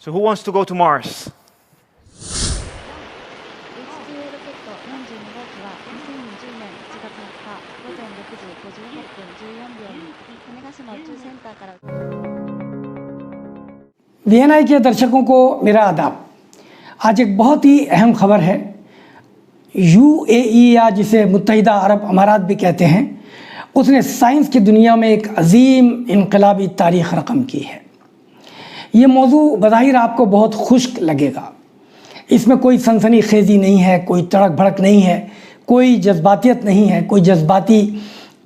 So who wants to go to Mars? H2A ロケット42号機は2020年1月20日午前6時58分14秒に種子島宇宙センターから VNI के दर्शकों को मेरा आदाब। आज एक बहुत ही अहम खबर है। UAE या जिसे मुत्तहिदा अरब अमारात भी कहते हैं, उसने साइंस की दुनिया में एक अजीम इनकलाबी तारीख़ रकम की है। ये मौजू बज़ाहिर आपको बहुत खुश्क लगेगा। इसमें कोई सनसनीखेज़ी नहीं है, कोई तड़क भड़क नहीं है, कोई जज्बातियत नहीं है, कोई जज्बाती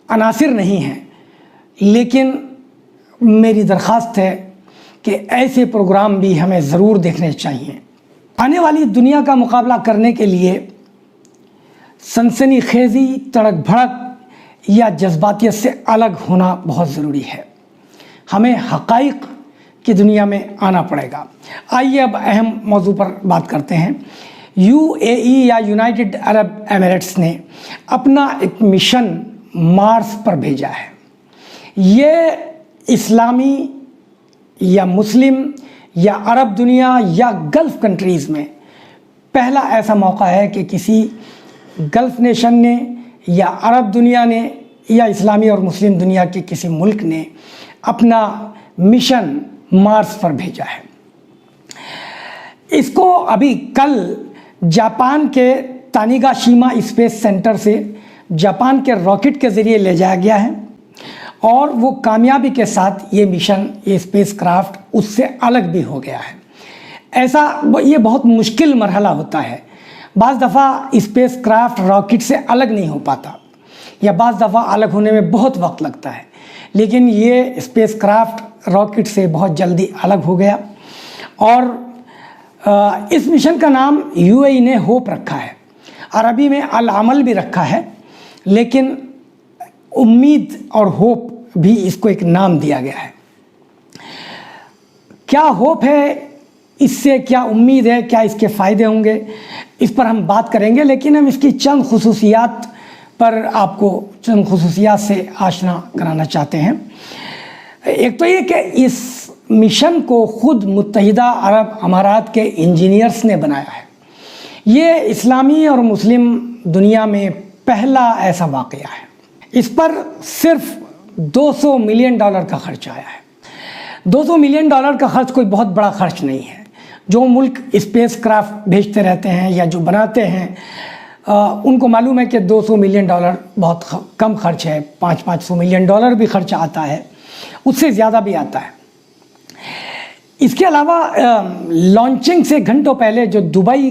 अनासिर नहीं है। लेकिन मेरी दरख्वास्त है कि ऐसे प्रोग्राम भी हमें ज़रूर देखने चाहिए। आने वाली दुनिया का मुकाबला करने के लिए सनसनीखेज़ी, तड़क भड़क या जज्बातियत से अलग होना बहुत ज़रूरी है। हमें हक़ाइक़ की दुनिया में आना पड़ेगा। आइए अब अहम मौजू पर बात करते हैं। UAE या यूनाइटेड अरब एमिरेट्स ने अपना एक मिशन मार्स पर भेजा है। ये इस्लामी या मुस्लिम या अरब दुनिया या गल्फ़ कंट्रीज़ में पहला ऐसा मौका है कि किसी गल्फ़ नेशन ने या अरब दुनिया ने या इस्लामी और मुस्लिम दुनिया के किसी मुल्क ने अपना मिशन मार्स पर भेजा है। इसको अभी कल जापान के तानिगाशिमा स्पेस सेंटर से जापान के रॉकेट के ज़रिए ले जाया गया है और वो कामयाबी के साथ ये मिशन, ये स्पेस क्राफ्ट उससे अलग भी हो गया है। ये बहुत मुश्किल मरहला होता है। बाज़ दफ़ा स्पेस क्राफ्ट रॉकेट से अलग नहीं हो पाता या बाज़ दफ़ा अलग होने में बहुत वक्त लगता है, लेकिन ये स्पेस क्राफ्ट रॉकेट से बहुत जल्दी अलग हो गया। और इस मिशन का नाम UAE ने होप रखा है। अरबी में अल अमल भी रखा है, लेकिन उम्मीद और होप भी इसको एक नाम दिया गया है। क्या होप है, इससे क्या उम्मीद है, क्या इसके फ़ायदे होंगे, इस पर हम बात करेंगे। लेकिन हम इसकी चंद खुसूसियात पर आपको चंद खुसूसियात से आशना कराना चाहते हैं। एक तो ये कि इस मिशन को ख़ुद मुत्तहिदा अरब अमारात के इंजीनियर्स ने बनाया है। ये इस्लामी और मुस्लिम दुनिया में पहला ऐसा वाक़या है। इस पर सिर्फ $200 मिलियन का खर्च आया है। $200 मिलियन का खर्च कोई बहुत बड़ा खर्च नहीं है। जो मुल्क स्पेस क्राफ्ट भेजते रहते हैं या जो बनाते हैं उनको मालूम है कि $200 मिलियन बहुत कम खर्च है। 500 मिलियन भी खर्च आता है, उससे ज़्यादा भी आता है। इसके अलावा लॉन्चिंग से घंटों पहले जो दुबई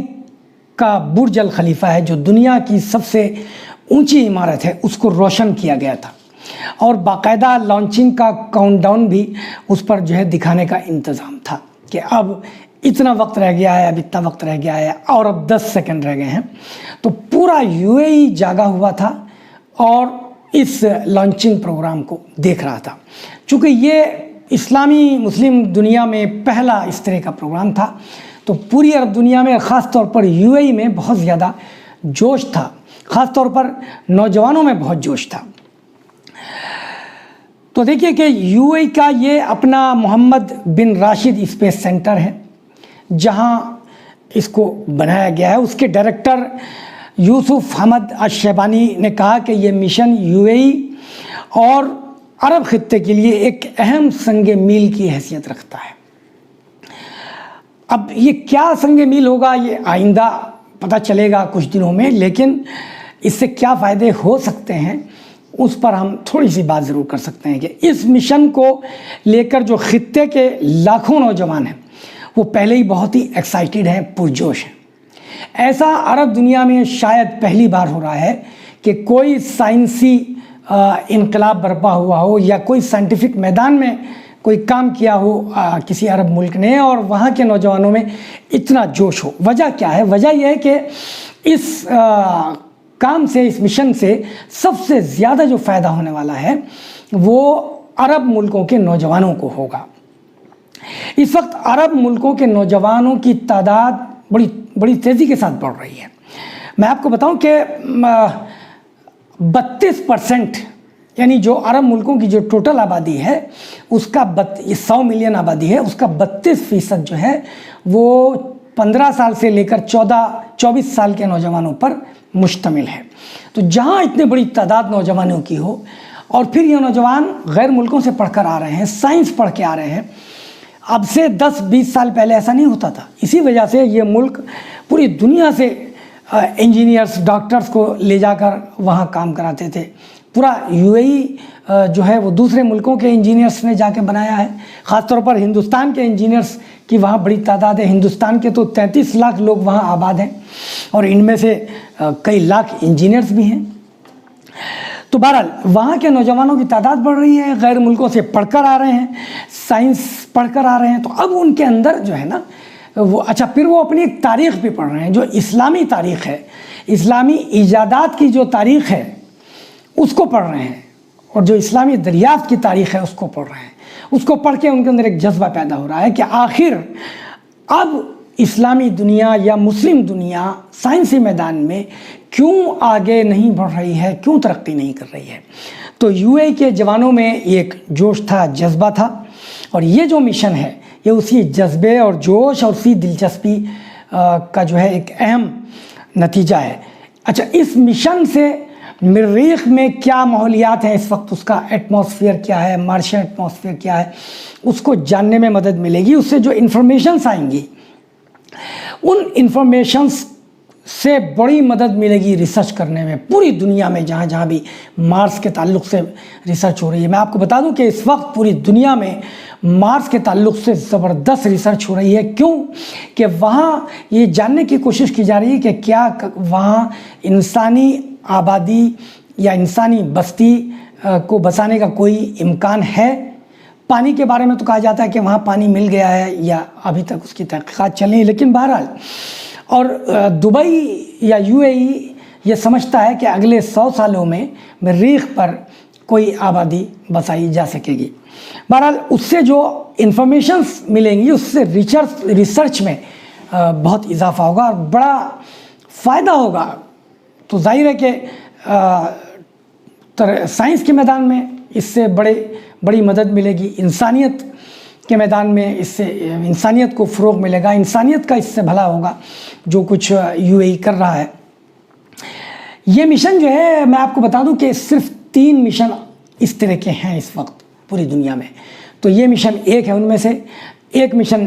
का बुर्ज अल खलीफा है, जो दुनिया की सबसे ऊंची इमारत है, उसको रोशन किया गया था और बाकायदा लॉन्चिंग का काउंटडाउन भी उस पर जो है दिखाने का इंतज़ाम था कि अब इतना वक्त रह गया है, अब इतना वक्त रह गया है और अब 10 सेकंड रह गए हैं। तो पूरा UAE जागा हुआ था और इस लॉन्चिंग प्रोग्राम को देख रहा था। चूँकि ये इस्लामी मुस्लिम दुनिया में पहला इस तरह का प्रोग्राम था, तो पूरी अरब दुनिया में, ख़ास तौर पर UAE में बहुत ज़्यादा जोश था। ख़ास तौर पर नौजवानों में बहुत जोश था। तो देखिए कि UAE का ये अपना मोहम्मद बिन राशिद स्पेस सेंटर है जहां इसको बनाया गया है। उसके डायरेक्टर यूसुफ हमद अश-शैबानी ने कहा कि ये मिशन UAE और अरब खित्ते के लिए एक अहम संगे मील की हैसियत रखता है। अब ये क्या संगे मील होगा, ये आइंदा पता चलेगा कुछ दिनों में, लेकिन इससे क्या फ़ायदे हो सकते हैं उस पर हम थोड़ी सी बात ज़रूर कर सकते हैं कि इस मिशन को लेकर जो खित्ते के लाखों नौजवान हैं वो पहले ही बहुत ही एक्साइटेड हैं, पुरजोश हैं। ऐसा अरब दुनिया में शायद पहली बार हो रहा है कि कोई साइंसी इनकलाब बर्पा हुआ हो या कोई साइंटिफिक मैदान में कोई काम किया हो किसी अरब मुल्क ने और वहाँ के नौजवानों में इतना जोश हो। वजह क्या है? वजह यह है कि इस काम से, इस मिशन से सबसे ज़्यादा जो फ़ायदा होने वाला है वो अरब मुल्कों के नौजवानों को होगा। इस वक्त अरब मुल्कों के नौजवानों की तादाद बड़ी तेज़ी के साथ बढ़ रही है। मैं आपको बताऊं कि 32% यानी जो अरब मुल्कों की जो टोटल आबादी है اس کا 100 ملین آبادی ہے، اس کا 32% جو ہے وہ 15 سال سے لے کر 24 سال کے نوجوانوں پر مشتمل ہے۔ تو جہاں اتنی بڑی تعداد نوجوانوں کی ہو، اور پھر یہ نوجوان غیر ملکوں سے پڑھ کر آ رہے ہیں، سائنس پڑھ کے آ رہے ہیں، اب سے 10-20 سال پہلے ایسا نہیں ہوتا تھا۔ اسی وجہ سے یہ ملک پوری دنیا سے انجینئرز، ڈاکٹرز کو لے جا کر وہاں کام کراتے تھے۔ پورا UAE جو ہے وہ دوسرے ملکوں کے انجینئرز نے جا کے بنایا ہے، خاص طور پر ہندوستان کے انجینئرز کی وہاں بڑی تعداد ہے۔ ہندوستان کے تو 33 لاکھ لوگ وہاں آباد ہیں، اور ان میں سے کئی لاکھ انجینئرز بھی ہیں۔ تو بہرحال وہاں کے نوجوانوں کی تعداد بڑھ رہی ہے، غیر ملکوں سے پڑھ کر آ رہے ہیں، سائنس پڑھ کر آ رہے ہیں، تو اب ان کے اندر جو ہے نا وہ پھر وہ اپنی ایک تاریخ بھی پڑھ رہے ہیں، جو اسلامی تاریخ ہے، اسلامی ایجادات کی جو تاریخ ہے اس کو پڑھ رہے ہیں، اور جو اسلامی دریافت کی تاریخ ہے اس کو پڑھ رہے ہیں۔ اس کو پڑھ کے ان کے اندر ایک جذبہ پیدا ہو رہا ہے کہ آخر اب اسلامی دنیا یا مسلم دنیا سائنسی میدان میں کیوں آگے نہیں بڑھ رہی ہے، کیوں ترقی نہیں کر رہی ہے۔ تو UAE کے جوانوں میں ایک جوش تھا، جذبہ تھا، اور یہ جو مشن ہے یہ اسی جذبے اور جوش اور اسی دلچسپی کا جو ہے ایک اہم نتیجہ ہے۔ اچھا، اس مشن سے مریخ میں کیا ماحولیات ہیں اس وقت، اس کا ایٹماسفیئر کیا ہے، مارشین ایٹماسفیئر کیا ہے، اس کو جاننے میں مدد ملے گی۔ اس سے جو انفارمیشنز آئیں گی، ان انفارمیشنز سے بڑی مدد ملے گی ریسرچ کرنے میں، پوری دنیا میں جہاں جہاں بھی مارس کے تعلق سے ریسرچ ہو رہی ہے۔ میں آپ کو بتا دوں کہ اس وقت پوری دنیا میں مارس کے تعلق سے زبردست ریسرچ ہو رہی ہے۔ کیوں کہ وہاں یہ جاننے کی کوشش کی جا رہی ہے کہ کیا وہاں انسانی آبادی یا انسانی بستی کو بسانے کا کوئی امکان ہے۔ پانی کے بارے میں تو کہا جاتا ہے کہ وہاں پانی مل گیا ہے، یا ابھی تک اس کی تحقیقات چل رہی ہیں، لیکن بہرحال اور دبئی یا UAE یہ سمجھتا ہے کہ اگلے 100 سالوں میں مریخ پر کوئی آبادی بسائی جا سکے گی۔ بہرحال اس سے جو انفارمیشنز ملیں گی، اس سے ریسرچ میں بہت اضافہ ہوگا اور بڑا فائدہ ہوگا۔ تو ظاہر ہے کہ سائنس کے میدان میں اس سے بڑی مدد ملے گی، انسانیت کے میدان میں اس سے انسانیت کو فروغ ملے گا، انسانیت کا اس سے بھلا ہوگا جو کچھ UAE کر رہا ہے۔ یہ مشن جو ہے، میں آپ کو بتا دوں کہ صرف 3 مشن اس طرح کے ہیں اس وقت پوری دنیا میں۔ تو یہ مشن ایک ہے ان میں سے، ایک مشن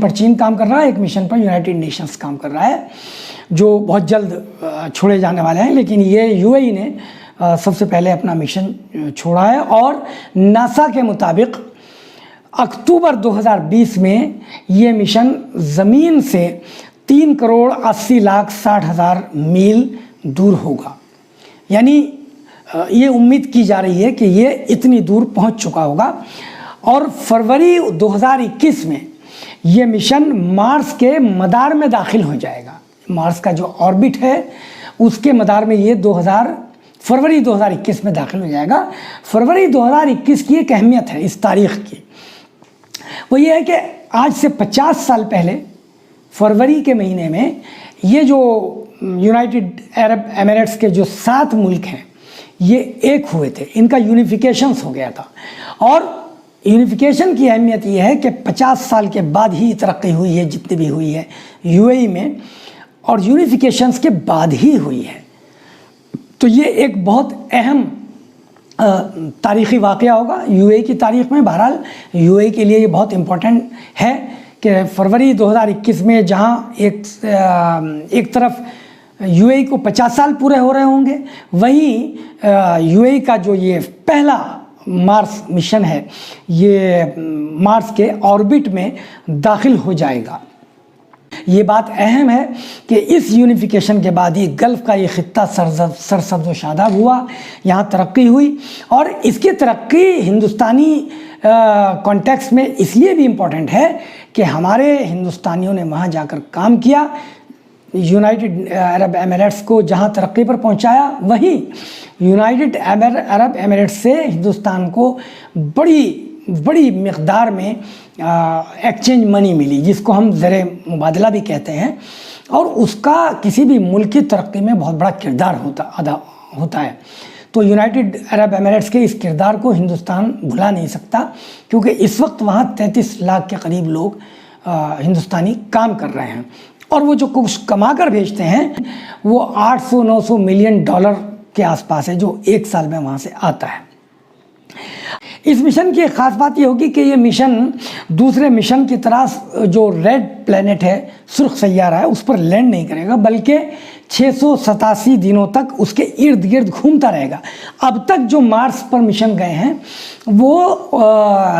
پر چین کام کر رہا ہے، ایک مشن پر یونائٹڈ نیشنز کام کر رہا ہے، جو بہت جلد چھوڑے جانے والے ہیں۔ لیکن یہ UAE نے سب سے پہلے اپنا مشن چھوڑا ہے، اور ناسا کے مطابق اکتوبر 2020 میں یہ مشن زمین سے 3,80,60,000 میل دور ہوگا۔ یعنی یہ امید کی جا رہی ہے کہ یہ اتنی دور پہنچ چکا ہوگا، اور فروری 2021 میں یہ مشن مارس کے مدار میں داخل ہو جائے گا۔ مارس کا جو آربٹ ہے اس کے مدار میں یہ فروری 2021 میں داخل ہو جائے گا۔ فروری 2021 کی ایک اہمیت ہے اس تاریخ کی، وہ یہ ہے کہ آج سے 50 سال پہلے فروری کے مہینے میں یہ جو یونائٹڈ عرب ایمریٹس کے جو 7 ملک ہیں یہ ایک ہوئے تھے، ان کا یونیفیکیشنز ہو گیا تھا۔ اور یونیفیکیشن کی اہمیت یہ ہے کہ 50 سال کے بعد ہی ترقی ہوئی ہے جتنی بھی ہوئی ہے UAE میں، اور یونیفیکیشنز کے بعد ہی ہوئی ہے۔ تو یہ ایک بہت اہم تاریخی واقعہ ہوگا UAE کی تاریخ میں۔ بہرحال UAE کے لیے یہ بہت امپورٹنٹ ہے کہ فروری 2021 میں جہاں ایک طرف UAE کو 50 سال پورے ہو رہے ہوں گے، وہیں UAE کا جو یہ پہلا مارس مشن ہے یہ مارس کے آربٹ میں داخل ہو جائے گا۔ یہ بات اہم ہے کہ اس یونیفیکیشن کے بعد ہی گلف کا یہ خطہ سرسبز و شاداب ہوا، یہاں ترقی ہوئی، اور اس کی ترقی ہندوستانی کانٹیکس میں اس لیے بھی امپورٹنٹ ہے کہ ہمارے ہندوستانیوں نے وہاں جا کر کام کیا، یونائٹڈ عرب ایمریٹس کو جہاں ترقی پر پہنچایا، وہیں یونائٹڈ عرب ایمریٹس سے ہندوستان کو بڑی مقدار میں ایکسچینج منی ملی، جس کو ہم زر مبادلہ بھی کہتے ہیں، اور اس کا کسی بھی ملک کی ترقی میں بہت بڑا کردار ہوتا ہے۔ تو तो यूनाइटेड अरब एमिरेट्स के इस किरदार को हिंदुस्तान भुला नहीं सकता, क्योंकि इस वक्त वहाँ 33 लाख के करीब लोग हिंदुस्तानी काम कर रहे हैं, और वो जो कुछ कमा कर भेजते हैं वो 800-900 मिलियन डॉलर के आसपास है, जो एक साल में वहाँ से आता है। इस मिशन की एक ख़ास बात ये होगी कि ये मिशन दूसरे मिशन की तरह जो रेड प्लैनेट है, सुर्ख सैयारा है, उस पर लैंड नहीं करेगा, बल्कि 687 दिनों तक उसके इर्द गिर्द घूमता रहेगा। अब तक जो मार्स पर मिशन गए हैं वो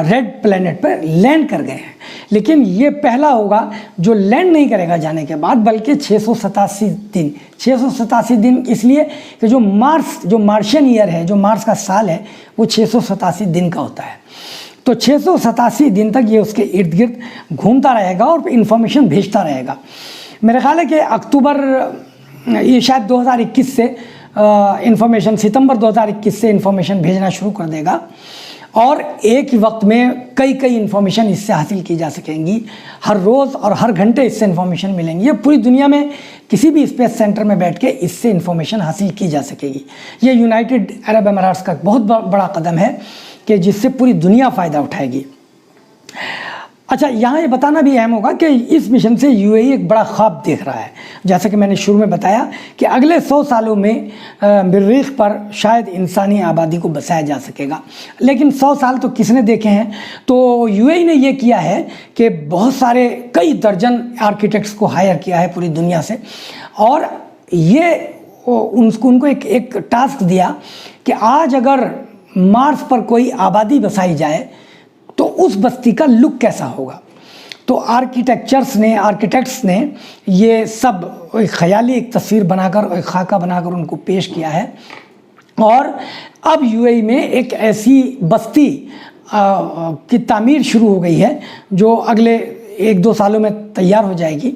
रेड प्लैनेट पर लैंड कर गए हैं, लेकिन ये पहला होगा जो लैंड नहीं करेगा जाने के बाद, बल्कि 687 दिन इसलिए कि जो मार्शियन ईयर है, जो मार्स का साल है, वो 687 दिन का होता है। तो 687 दिन तक ये उसके इर्द गिर्द घूमता रहेगा और इन्फॉर्मेशन भेजता रहेगा। मेरा ख्याल है कि अक्टूबर, ये शायद 2021 से इन्फॉर्मेशन, सितंबर 2021 से इन्फॉर्मेशन भेजना शुरू कर देगा, और एक ही वक्त में कई इन्फॉर्मेशन इससे हासिल की जा सकेंगी। हर रोज़ और हर घंटे इससे इन्फॉर्मेशन मिलेंगी। ये पूरी दुनिया में किसी भी स्पेस सेंटर में बैठ के इससे इन्फॉर्मेशन हासिल की जा सकेगी। ये यूनाइटेड अरब अमीरात का बहुत बड़ा कदम है कि जिससे पूरी दुनिया फ़ायदा उठाएगी। अच्छा, यहाँ ये बताना भी अहम होगा कि इस मिशन से यूएई एक बड़ा ख्वाब देख रहा है। जैसा कि मैंने शुरू में बताया कि अगले 100 सालों में मरीख पर शायद इंसानी आबादी को बसाया जा सकेगा, लेकिन 100 साल तो किसने देखे हैं। तो यूएई ने ये किया है कि बहुत सारे कई दर्जन आर्किटेक्ट्स को हायर किया है पूरी दुनिया से, और ये उनको एक टास्क दिया कि आज अगर मार्स पर कोई आबादी बसाई जाए तो उस बस्ती का लुक कैसा होगा। तो आर्किटेक्ट्स ने ये सब एक ख़याली एक तस्वीर बनाकर, एक खाका बनाकर उनको पेश किया है, और अब यूएई में एक ऐसी बस्ती की तामीर शुरू हो गई है जो अगले 1-2 सालों में तैयार हो जाएगी।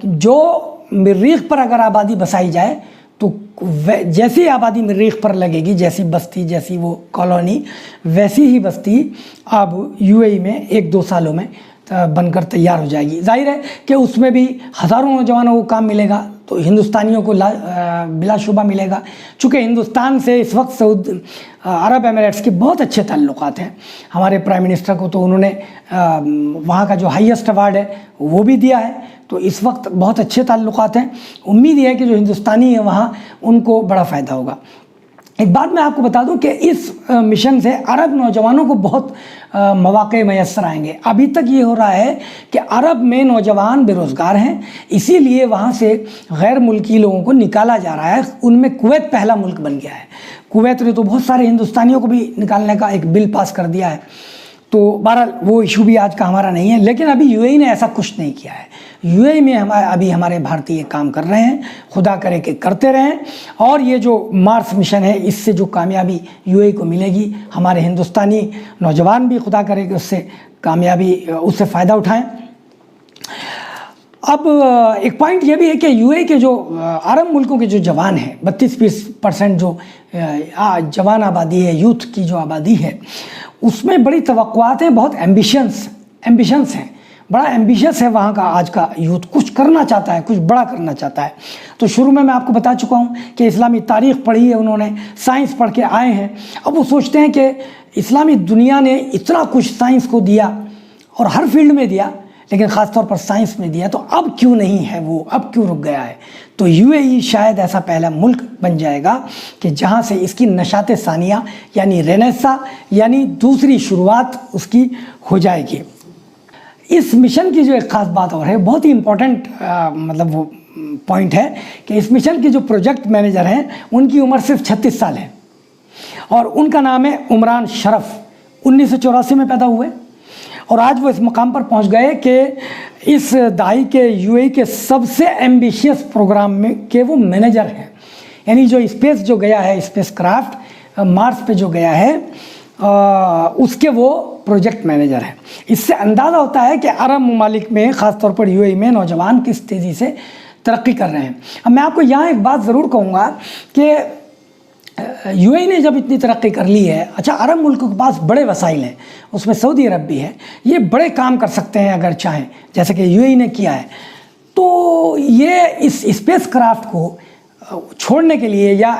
जो मरीख पर अगर आबादी बसाई जाए तो जैसी आबादी मरीख पर लगेगी, जैसी बस्ती, जैसी वो कॉलोनी, वैसी ही बस्ती अब यूएई में 1-2 सालों में बनकर तैयार हो जाएगी। जाहिर है कि उसमें भी हज़ारों नौजवानों को काम मिलेगा, तो हिंदुस्तानियों को बिलाशुबा मिलेगा। चूँकि हिंदुस्तान से इस वक्त सऊदी अरब एमिरेट्स के बहुत अच्छे ताल्लुकात हैं। हमारे प्राइम मिनिस्टर को तो उन्होंने वहाँ का जो हाईएस्ट अवार्ड है वो भी दिया है, तो इस वक्त बहुत अच्छे ताल्लुकात हैं। उम्मीद है कि जो हिंदुस्तानी है वहाँ उनको बड़ा फ़ायदा होगा। एक बात मैं आपको बता दूं कि इस मिशन से अरब नौजवानों को बहुत मौक़े मैसर आएंगे। अभी तक ये हो रहा है कि अरब में नौजवान बेरोज़गार हैं, इसीलिए वहाँ से गैर मुल्की लोगों को निकाला जा रहा है। उनमें कुवैत पहला मुल्क बन गया है। कुवैत ने तो बहुत सारे हिंदुस्तानियों को भी निकालने का एक बिल पास कर दिया है। तो बहरहाल वो इशू भी आज का हमारा नहीं है, लेकिन अभी यूएई ने ऐसा कुछ नहीं किया है। यूएई में हमारे भारतीय काम कर रहे हैं, खुदा करे कि करते रहें, और ये जो मार्स मिशन है इससे जो कामयाबी यूएई को मिलेगी, हमारे हिंदुस्तानी नौजवान भी खुदा करे कि उससे फ़ायदा उठाएं। अब एक पॉइंट ये भी है कि यूएई के जो अरब मुल्कों के जो जवान हैं, 32% जो जवान आबादी है, यूथ की जो आबादी है, उसमें बड़ी तवक्कुआत हैं, बहुत एम्बिशंस हैं, बड़ा एम्बिशियस है वहाँ का आज का यूथ। कुछ करना चाहता है, कुछ बड़ा करना चाहता है। तो शुरू में मैं आपको बता चुका हूँ कि इस्लामी तारीख़ पढ़ी है उन्होंने, साइंस पढ़ के आए हैं। अब वो सोचते हैं कि इस्लामी दुनिया ने इतना कुछ साइंस को दिया और हर फील्ड में दिया, लेकिन ख़ास तौर पर साइंस में दिया, तो अब क्यों नहीं है वो, अब क्यों रुक गया है। तो यूएई शायद ऐसा पहला मुल्क बन जाएगा कि जहाँ से इसकी नशात सानिया यानी रेनेसा यानी दूसरी शुरुआत उसकी हो जाएगी। इस मिशन की जो एक ख़ास बात और है, बहुत ही इम्पोर्टेंट मतलब वो पॉइंट है कि इस मिशन के जो प्रोजेक्ट मैनेजर हैं उनकी उम्र सिर्फ 36 साल है, और उनका नाम है उमरान शरफ। 1984 में पैदा हुए और आज वो इस मुकाम पर पहुंच गए कि इस दहाई के यूएई के सबसे एम्बिशियस प्रोग्राम में के वो मैनेजर हैं। यानी जो स्पेस जो गया है, स्पेस क्राफ्ट मार्स पे जो गया है, उसके वो प्रोजेक्ट मैनेजर हैं। इससे अंदाज़ा होता है कि अरब ममालिक में, ख़ास तौर पर यूएई में, नौजवान किस तेज़ी से तरक्की कर रहे हैं। अब मैं आपको यहाँ एक बात ज़रूर कहूँगा कि यूएई ने जब इतनी तरक्की कर ली है, अच्छा अरब मुल्कों के पास बड़े वसाइल हैं, उसमें सऊदी अरब भी है, ये बड़े काम कर सकते हैं अगर चाहें, जैसे कि यूएई ने किया है। तो ये इस स्पेस क्राफ्ट को छोड़ने के लिए या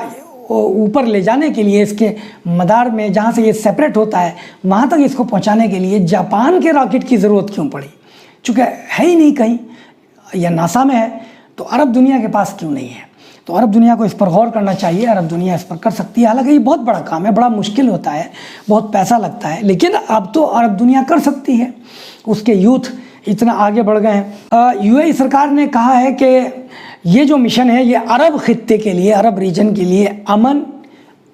ऊपर ले जाने के लिए, इसके मदार में जहाँ से ये सेपरेट होता है वहाँ तक इसको पहुँचाने के लिए जापान के रॉकेट की ज़रूरत क्यों पड़ी? चूँकि है ही नहीं कहीं, या नासा में है, तो अरब दुनिया के पास क्यों नहीं है? तो अरब दुनिया को इस पर गौर करना चाहिए। अरब दुनिया इस पर कर सकती है। हालांकि ये बहुत बड़ा काम है, बड़ा मुश्किल होता है, बहुत पैसा लगता है, लेकिन अब तो अरब दुनिया कर सकती है। उसके यूथ इतना आगे बढ़ गए हैं। यूएई सरकार ने कहा है कि ये जो मिशन है ये अरब खित्ते के लिए, अरब रीजन के लिए अमन,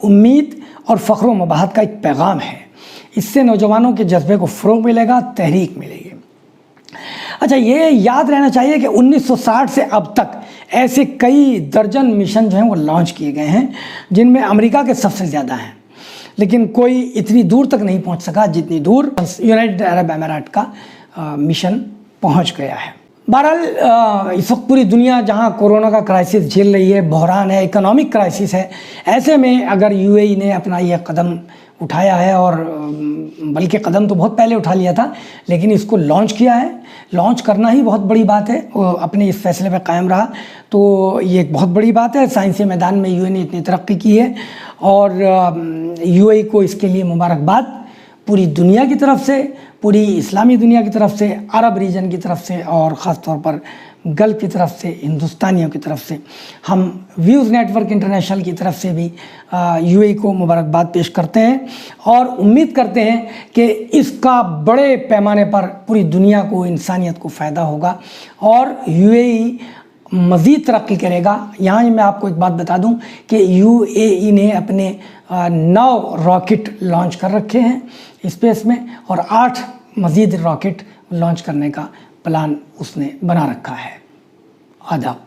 उम्मीद और फ़ख्र व मबाहत का एक पैगाम है। इससे नौजवानों के जज्बे को फ़रोग़ मिलेगा, तहरीक मिलेगी। अच्छा, ये याद रहना चाहिए कि 1960 से अब तक ऐसे कई दर्जन मिशन जो हैं वो लॉन्च किए गए हैं, जिनमें अमेरिका के सबसे ज़्यादा हैं, लेकिन कोई इतनी दूर तक नहीं पहुंच सका जितनी दूर यूनाइटेड अरब अमीरात का मिशन पहुंच गया है। बहरहाल इस वक्त पूरी दुनिया जहां कोरोना का क्राइसिस झेल रही है, बहरान है, इकोनॉमिक क्राइसिस है, ऐसे में अगर यूएई ने अपना यह कदम उठाया है, और बल्कि कदम तो बहुत पहले उठा लिया था, लेकिन इसको लॉन्च किया है, लॉन्च करना ही बहुत बड़ी बात है। वो अपने इस फैसले पर कायम रहा तो ये एक बहुत बड़ी बात है। साइंसी मैदान में यूएई ने इतनी तरक्की की है, और यूएई को इसके लिए मुबारकबाद पूरी दुनिया की तरफ से, पूरी इस्लामी दुनिया की तरफ से, अरब रीजन की तरफ से, और ख़ास तौर पर गल्फ़ की तरफ से, हिंदुस्तानियों की तरफ से, हम व्यूज़ नेटवर्क इंटरनेशनल की तरफ से भी यूएई को मुबारकबाद पेश करते हैं, और उम्मीद करते हैं कि इसका बड़े पैमाने पर पूरी दुनिया को, इंसानियत को फ़ायदा होगा, और यूएई मज़ीद तरक्की करेगा। यहाँ मैं आपको एक बात बता दूं कि यूएई ने अपने 9 रॉकेट लॉन्च कर रखे हैं स्पेस में, और 8 मज़ीद रॉकेट लॉन्च करने का प्लान उसने बना रखा है। आदाब।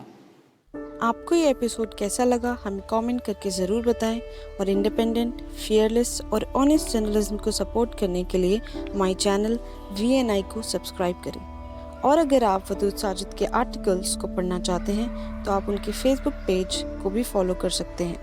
आपको ये एपिसोड कैसा लगा हमें कमेंट करके ज़रूर बताएं, और इंडिपेंडेंट, फियरलेस और ऑनेस्ट जर्नलिज्म को सपोर्ट करने के लिए हमारे चैनल VNI को सब्सक्राइब करें। और अगर आप वदूद साजिद के आर्टिकल्स को पढ़ना चाहते हैं तो आप उनके फेसबुक पेज को भी फॉलो कर सकते हैं।